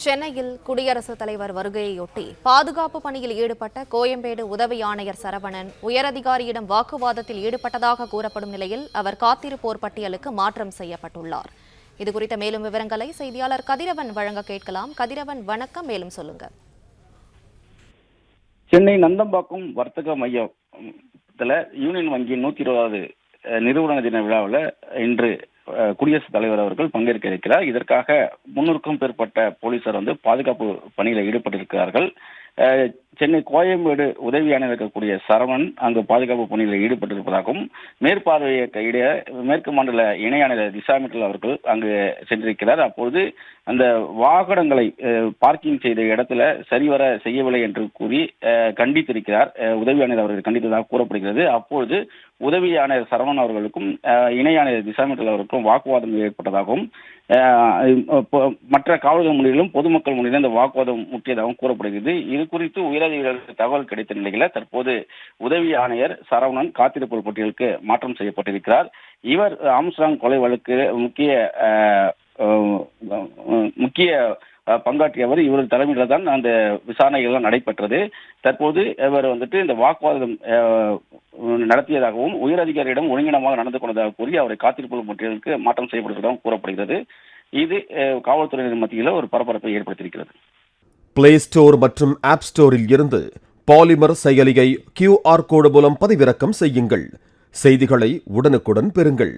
சென்னையில் குடியரசுத் தலைவர் வருகையொட்டி பாதுகாப்பு பணியில் ஈடுபட்ட கோயம்பேடு உதவி ஆணையர் சரவணன் உயரதிகாரியிடம் வாக்குவாதத்தில் ஈடுபட்டதாக கூறப்படும் நிலையில் அவர் காத்திருப்போர் பட்டியலுக்கு மாற்றம் செய்யப்பட்டுள்ளார். இதுகுறித்த மேலும் விவரங்களை செய்தியாளர் கதிரவன் வழங்க கேட்கலாம். கதிரவன், வணக்கம். மேலும் சொல்லுங்க. சென்னை நந்தம்பாக்கம் வர்த்தக மையத்தில் யூனியன் வங்கியின் 120வது நிறுவன தின விழாவில் இன்று குடியரசுத் தலைவர் அவர்கள் பங்கேற்க இருக்கிறார். இதற்காக 300க்கும் மேற்பட்ட போலீசார் பாதுகாப்பு பணியில் ஈடுபட்டிருக்கிறார்கள். சென்னை கோயம்பேடு உதவி ஆணையர் இருக்கக்கூடிய சரவணன் அங்கு பாதுகாப்பு பணியில் ஈடுபட்டிருப்பதாகவும் மேற்பார்வையிட மேற்கு மண்டல இணை ஆணையர் திசா மிட்டல் அவர்கள் அங்கு சென்றிருக்கிறார். அப்போது அந்த வாகனங்களை பார்க்கிங் செய்த இடத்துல சரிவர செய்யவில்லை என்று கூறி கண்டித்திருக்கிறார். உதவி ஆணையர் அவர்கள் கண்டித்ததாக கூறப்படுகிறது. அப்பொழுது உதவி ஆணையர் சரவணன் அவர்களுக்கும் இணை ஆணையர் திசா மிட்டல் அவர்களுக்கும் வாக்குவாதம் ஏற்பட்டதாகவும் மற்ற காவலர்கள் முன்னிலும் பொதுமக்கள் முன்னிலும் இந்த வாக்குவாதம் முக்கியதாகவும் கூறப்படுகிறது. இது குறித்து உயரதிகாரிகளுக்கு தகவல் கிடைத்த நிலையில் தற்போது உதவி ஆணையர் சரவணன் காத்திருப்போர் பட்டியலுக்கு மாற்றம் செய்யப்பட்டிருக்கிறார். இவர் ஆம்ஸ்ட்ராங் கொலை வழக்கு முக்கிய பங்காற்றியவர். இவர் தலைமையில் தான் அந்த விசாரணைகள் நடைபெற்றது. தற்போது இவர் இந்த வாக்குவாதம் நடத்தியதாகவும் உயரதிகாரியிடம் ஒருங்கிணமாக நடந்து கொண்டதாக கூறி அவரை காத்திருப்போர் பட்டியலுக்கு மாற்றம் செய்யப்படுவதாகவும் கூறப்படுகிறது. இது காவல்துறையினர் மத்தியில் ஒரு பரபரப்பை ஏற்படுத்தியிருக்கிறது. பிளே ஸ்டோர் மற்றும் ஆப் ஸ்டோரில் இருந்து பாலிமர் செயலியை QR கோடு மூலம் பதிவிறக்கம் செய்யுங்கள். செய்திகளை உடனுக்குடன் பெறுங்கள்.